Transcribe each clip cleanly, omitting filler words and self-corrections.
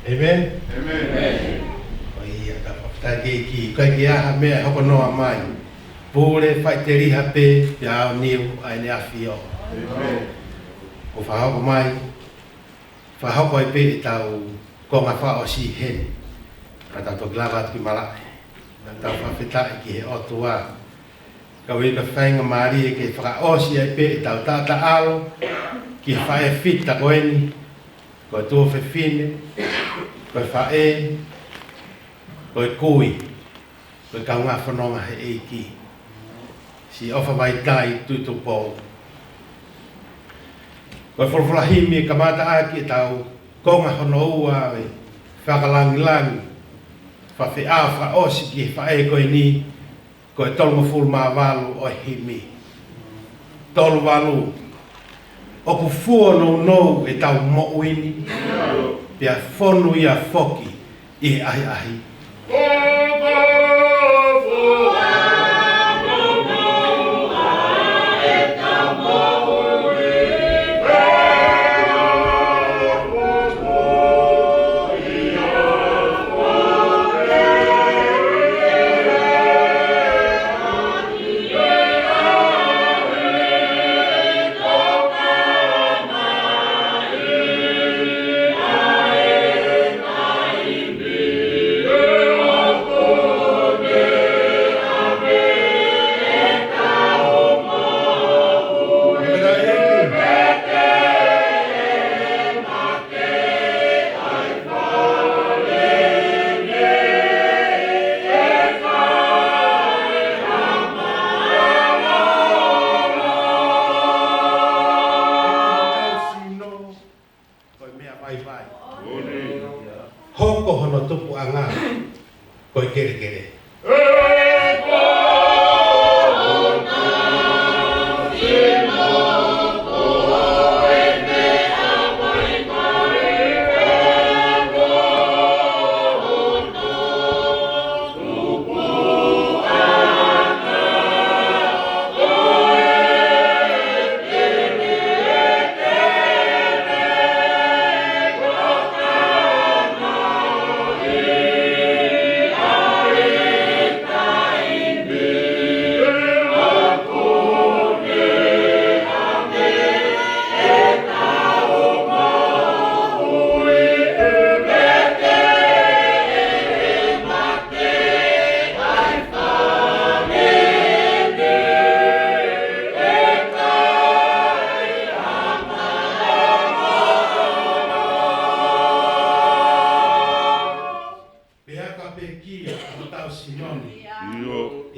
Amen. Ia ka whakatake ki kai ki aha mea hoko noa mai. Pūre whaiteri hape ia au niu ai ne awhio. Ko whahoko mai, whahoko i pe i tau ko ngā wha o si hen. Ka tau toki lava atu ki malai. Ka tau whawhetai ki he otua. Ka wika whainga maari e ke whakaosi ai pe i tau tata alo. Ki whae fita koeni. Ko tō whiwhine. Ko whae. Ko kui. Ko kau ngā whanonga he eiki. Si ofa mai tai tutu pō. Ko whulwhulahimi e kamata aki e tau konga hono ua e whakalangilangi. Whawhi a whaosi ki whae koe ni. Ko e tolu mawhulu mā walu o himi. Tolu walu. Oku fua nou e tau mo'uini. Pia whonu ia whoki i he ahi ahi. Hoko hono tupu anga koe kere kere.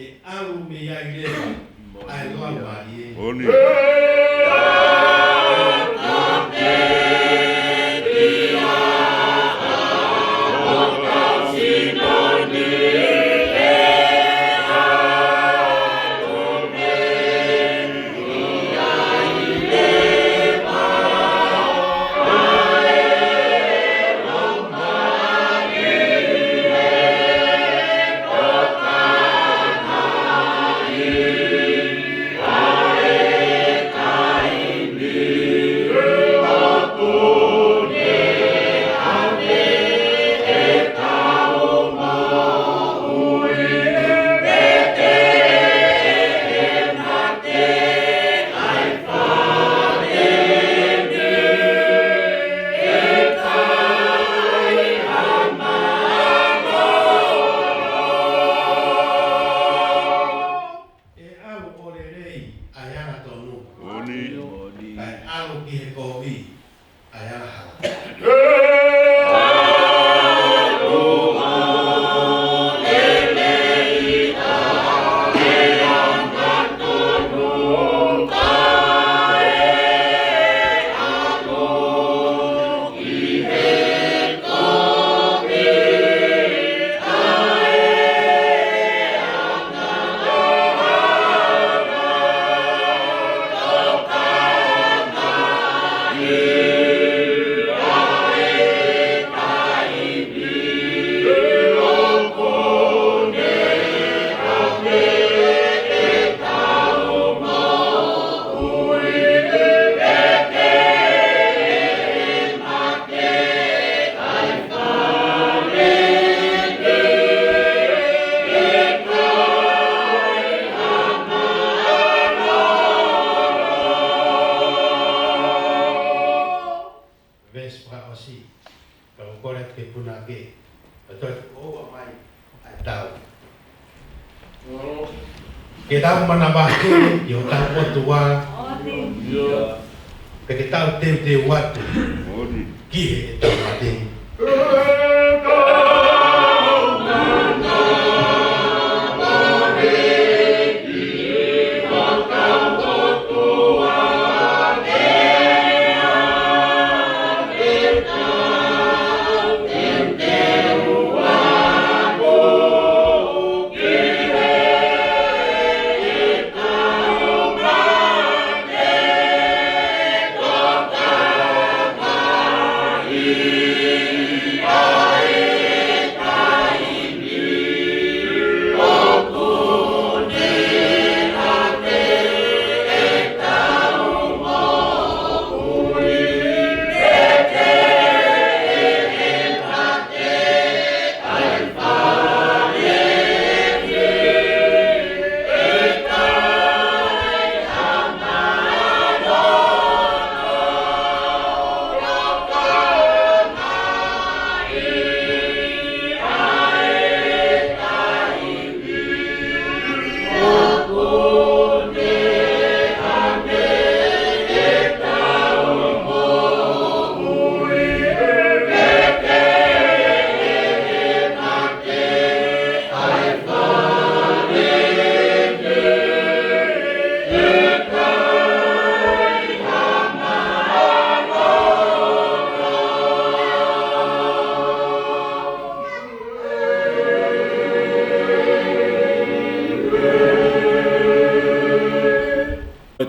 E alu me ia ai lama ie. Amen. Kalau kore ke puna ke. Betul oh mai ai tahu. Kita menambah ke yo tahu tua. Kita tahu tem waktu. Ki tahu mati.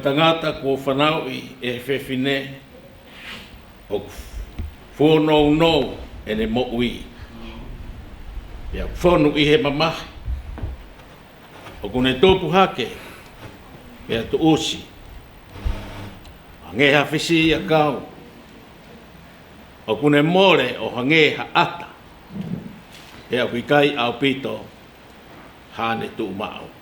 Tangata ko whanau I e whewhine o whonou nou e ne mo ui. Ia whonu I he mamahi. O kune tōpu hake e tu osi. Hange ha whisi a kau. O kune more o hange ha ata. E a kai au pito hane tu mao.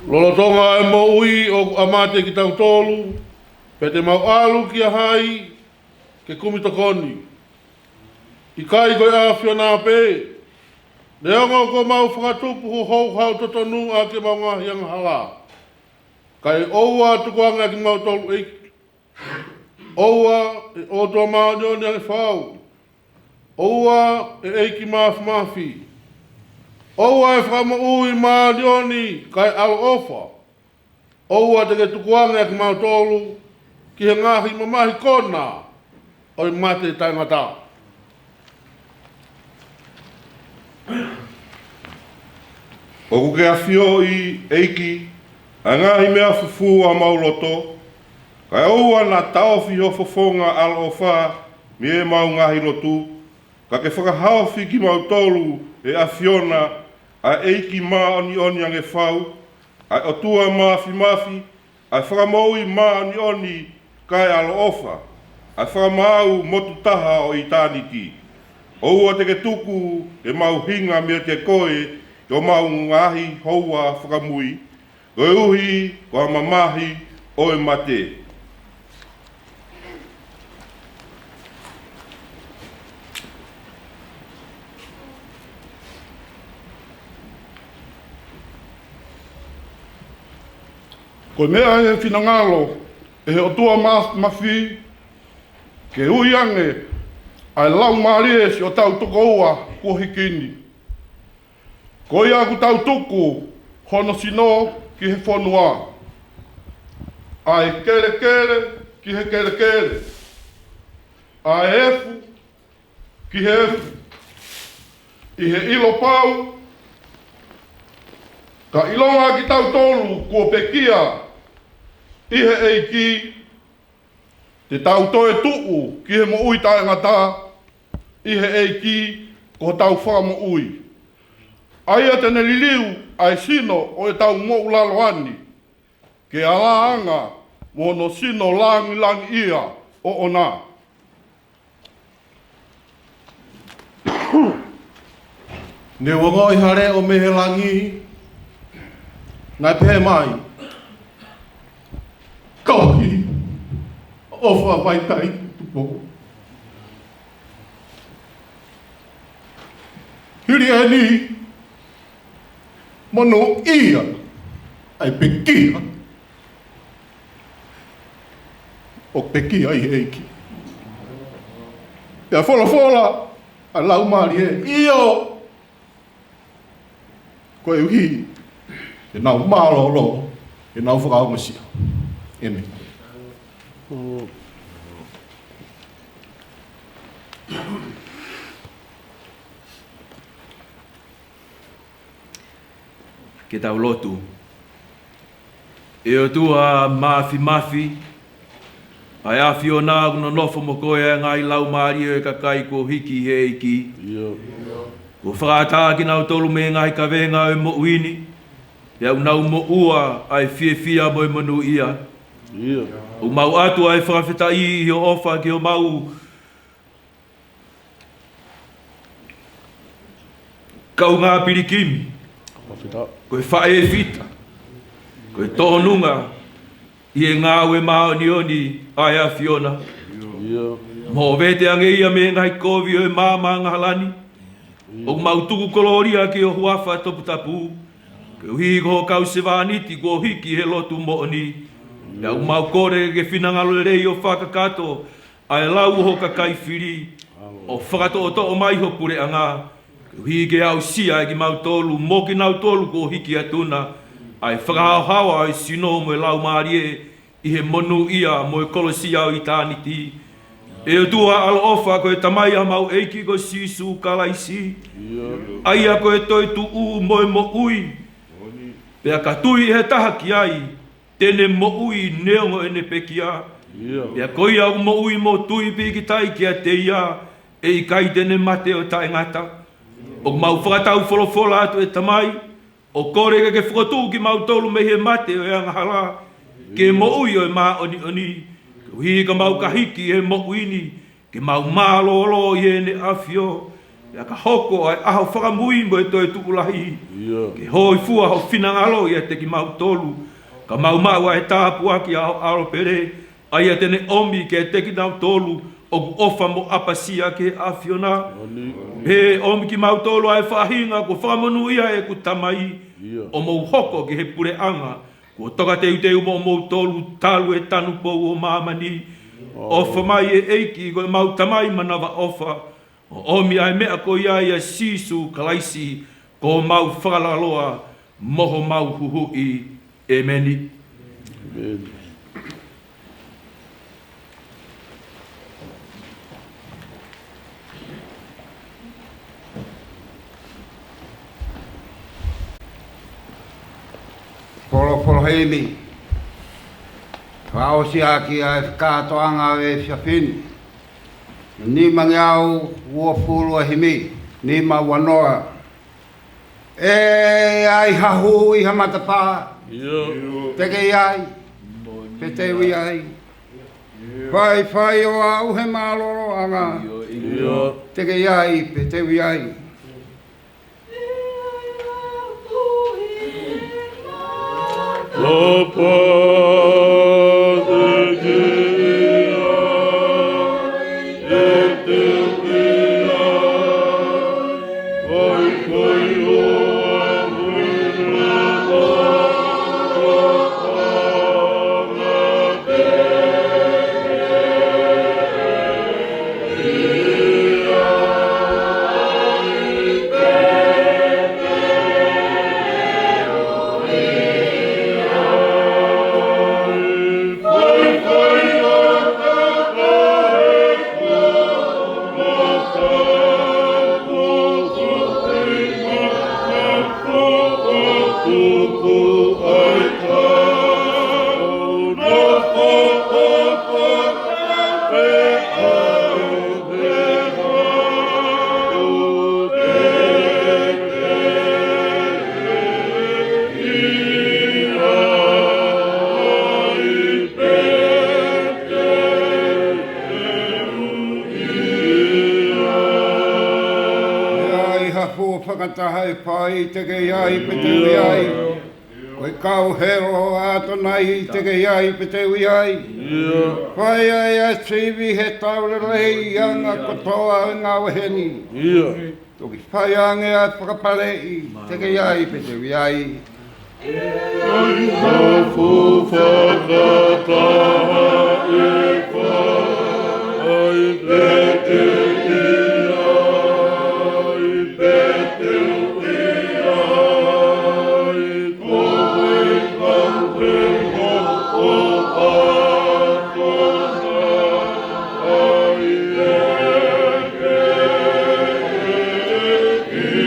Lolotonga e mo ui o amate ki tau tolu, pe te mau alu ki a hai, ke kumi tokoni. I kai koe a whiona pe, neonga ko mau whakatupu ho hou hau totonu a ke mau ngahi ang hala. Kai oua tukuanga ki mau tolu eiki. Oua e o tua maa nioni ane whau. Oua e eiki mafi. Oua e whama ui maa nioni kai alo ofa. Oua te ke tukuanga ki mau tolu ki he ngahi mamahi kona o I mate taingata. O kuke a whio I eiki a ngahi mea fufu a mauloto kai oua na tau whio fofonga alo ofa mi e mau ngahi lotu ka ke whakahao ki mau tolu e a whiona a eiki maa oni oni ange whau, a o tua mafi, a whakamaui maa oni oni kai alo ofa, a whakamau motu taha o I tāniki. Oua te ke tuku e mau hinga mea te koe, o mau ngahi houa whakamui, o uhi ko mamahi o e mate. Ko mea he whinangalo, e he o tua mafi, ke ui ange, ai lau maarie si o tau tuko ua kua hikini. Ko ia ku tau tuku, hono sino ki he whanua. Ai kere ki he kere. Ai efu ki he efu. I he ilo pau, ka ilonga ki tau tolu kua pekia, I he eiki, te tau toe tuu ki he mo ui tae ngata, I he eiki ko tau wha mo ui. Aia tene liliu ai sino o e tau mou laloani, ke ala anga mo no sino langi ia o ona. Ne wanga I hare o mehe langi, ngai pehe mai. Kauhi. Ofa vai tai tupo. Hiri ani. Mono ia. Ai pekia. O pekia ai eiki. Ia fola. A lau mari e. Io. Koe uhi. E nau mālolo. E nau whakaongasia. Ene. Ke tau lotu. E o tua mafi. Ai awhi o nā kuna nofo mo koe ngai lau maari e kakai ko hiki he iki. Ko whakatā ki nau tolu me ngai ka venga e mo uini. Ia nau mo ua ai fia mo e manu ia. O mau atu ai whakawhita i o ofa ki o mau. Kau ngā pirikimi. Koe whae e whita. Koe tōnunga. I e ngā ue mao ni oni ai a Fiona. Mō vete ange ia me ngai kovi o e māma ngahalani. O mau tuku koloria ki o huafa topu tapu. Ke uhi ko kau se vāniti ko hiki he lotu mooni. Ia u mau kore ke whinangalo rei o whakakato. Ai lau ho kakai whiri. O whakato o to o mai ho pure anga. Ke uhi ke au sia e ki mau tolu. Mo ki nau tolu ko hiki atuna. Ai whakahauhawa ai sino mo e lau maarie. I he monu ia mo e kolosia o i tāniti. E o tua alo ofa ko e tamai a mau eiki ko sisu kalaisi. Aia ko e toi tu u mo e mo ui. Pea ka tui he taha ki ai. Tene mo ui neongo e ne pekia. Pea koi au mo ui mo tui piki tai ki a te ia. E i kai tene mate o tae ngata. O mau whakatau wholofola atu e tamai. O kore ke whakatu ki mau tolu me he mate o e angahala. Ke mo ui o e maa oni. Ke ui ka mau kahiki e mo uini. Ke mau maa lolo i e ne afio. Ia ka hoko ai aho whakamui mo e toi tukulahi. Ke hoi fua ho whinangalo i a te ki mau tolu. Ka mau mau ai tāpua ki aho aro pere. Ai a tene omi ke te ki nau tolu. O ku ofa mo apasia ke afiona. He omi ki mau tolu ai whahinga ko whakamonu ia e ku tamai. O mo hoko ke he pure anga. Ko toka te uteu mo tolu talu e tanu pou o mamani. Ofa mai e eiki ko mau tamai manawa ofa. O omi ai mea ko ia ia sisu kalaisi. Ko mau whakalaloa moho mau huhui. Emeni. Polo heimi. Whaosi aki a whakatoanga e whiawhini. Ni mangi au ua pulu a himi. Ni ma wanoa. E ai hahu i hamatapā. Teke ai. Petewi ai. Whai o au he maloro anga. Teke ai. Petewi ai. Whakataha e pai, teke iai, petewi ai. Ko Koe kau hero ato nai te ke iai pe te ui ai. Whai ai a sivi he taure lei anga kotoa ngā waheni. Toki whai ange a whakapare i te ke iai pe te ui ai. Ai hafu whakataha e wha, ai pete i ai, pete i ai, koe kawe ho atona, ai eke i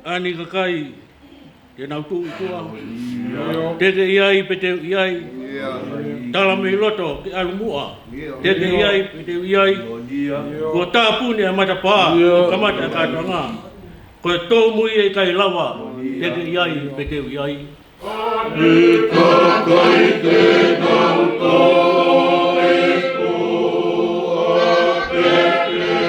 Ani kakai, te nau tu i tua. Te te iai pe te iai. Tala me loto ki alumua. Te te iai pe te iai. Ko tāpune a matapā, kamata kātanga. Ko tō mui e kai lawa, te te iai pe te iai. E kakai te nau tō e kua te te iai.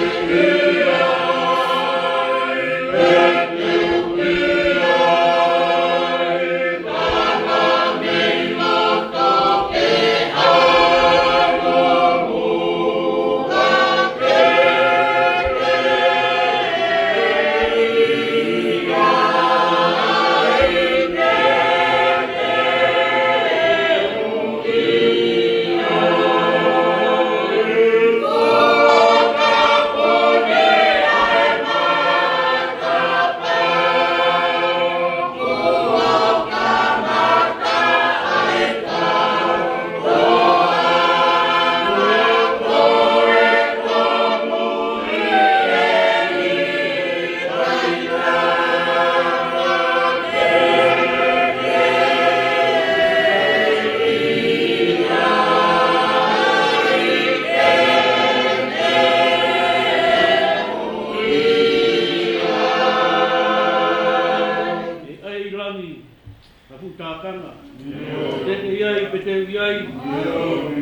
Te te iai pe te iai.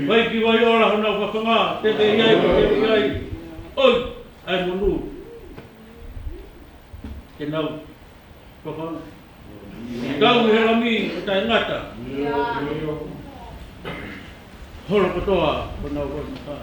Vai ki vai ora hona whakanga. Te te iai pe te iai. Oi, ai monu. Te nau. Whakanga. Kau he rami o tai ngata. Hora katoa. Whanau whanau.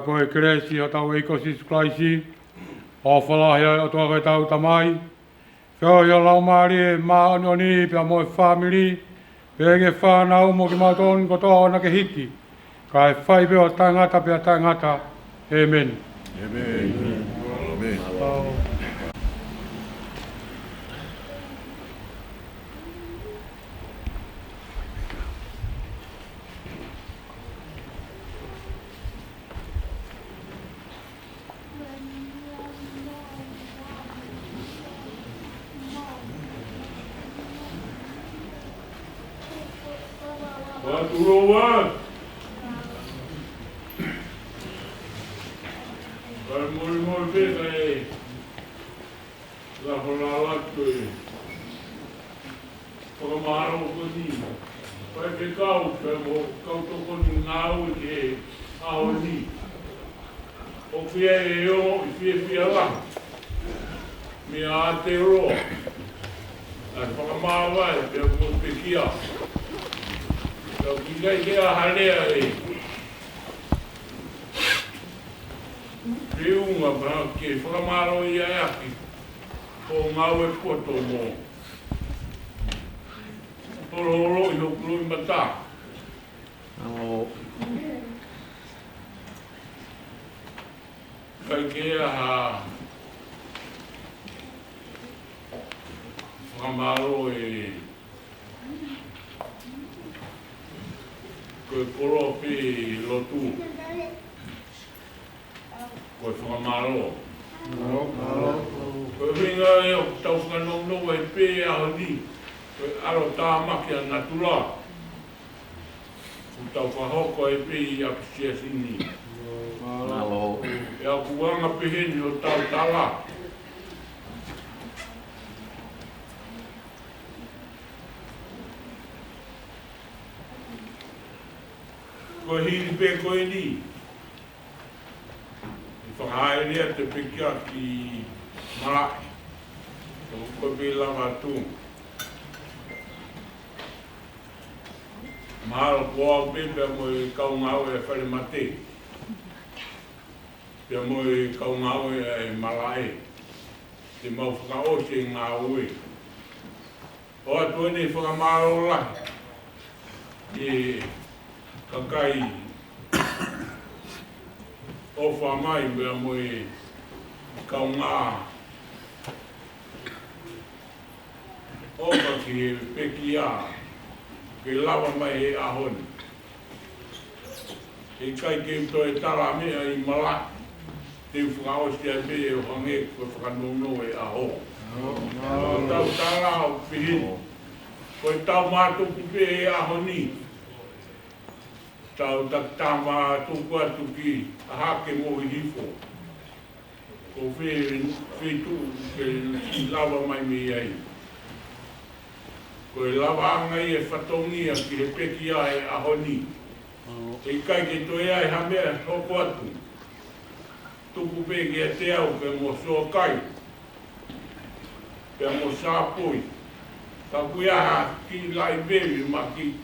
Koe kresi o tau eiko sisklaisi, o whalahi o tua koe tau tamai. Whio ia lau maari e maani o ni pia moe whamiri, pege whanau mo ki mautoni ko toa ona ke hiki. Kai whai pia o tangata pia tangata. Amen. Amen. Amen. Waturowan. Kalau mul bekai, lah holalak tu. Pengamaru ko ni. Pai kau kau tu ko ni ngau ke au ni. O fia yo, fia lah. Mi ate ro. Lah pengamaru dia mo pekia. Kau kita kira halnya ni. Riu apa ke pengamaru ia aki. Kau ngau foto mo. Tolong hidup lu mata. Oh. Kaya pengamaru ini. Ko poro pe lotu. Ko whakamaro. Ko ringa e o tau whanongo e pe a honi. Ko aro tā maki a natura. Ko tau whahoko e pe i a pisia sini. E a kuanga peheni o tau tala. Ko hiri pe koe ni. I whakahae rea te pekia ki Malaki. Ko pe lama tu. Mahalo koa pe pe mo i kaungau e whare mate. Pe mo i kaungau e Malae. Te mau whakaose ngā ue. O atu ene whakamaro lahi. E kakai o whamai mea mo e kaunga o ki he peki a ke lawa mai he ahoni e kai ke to e tala mea i mala te whakaosi a me e hange ko whakanono e aho tau tala o pihin ko e tau mātu kupe e ahoni tau taktama tuku atu ki ahake mo i hifo. Ko whi tu ke lawa mai me ai. Ko e lawa anga i e whatongia ki he peki a e ahoni. E kai ke to e ai hamea hoko atu. Tuku peki e te au ke mo soa kai. Pe mo sāpoi. Ka kuia ki lai bewi ma ki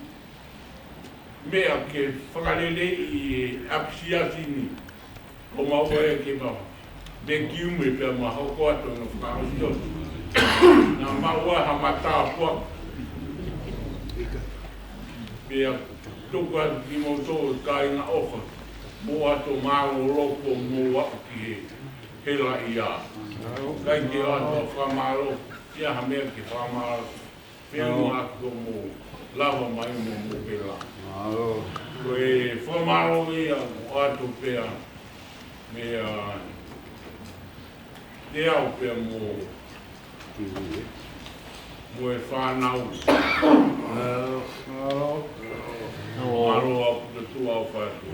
mea ke whakarele i apisia sini. Ko mau e ke mau. Me kiume pe ma hoko ato no whakaosio. Nā mau e hamata apua. Mea tuku atu ki mo tō kai ngā ofa. Mo ato mālo loko mo wako ki he la i a. Kai ke ato whamaro. Ia hamea ke whamaro. Pēnu ako mo lava mai mo pela. Ko e whamaro ia o atu pēa mea te au pēa mo e whanau. Maro aku te tu au whatu.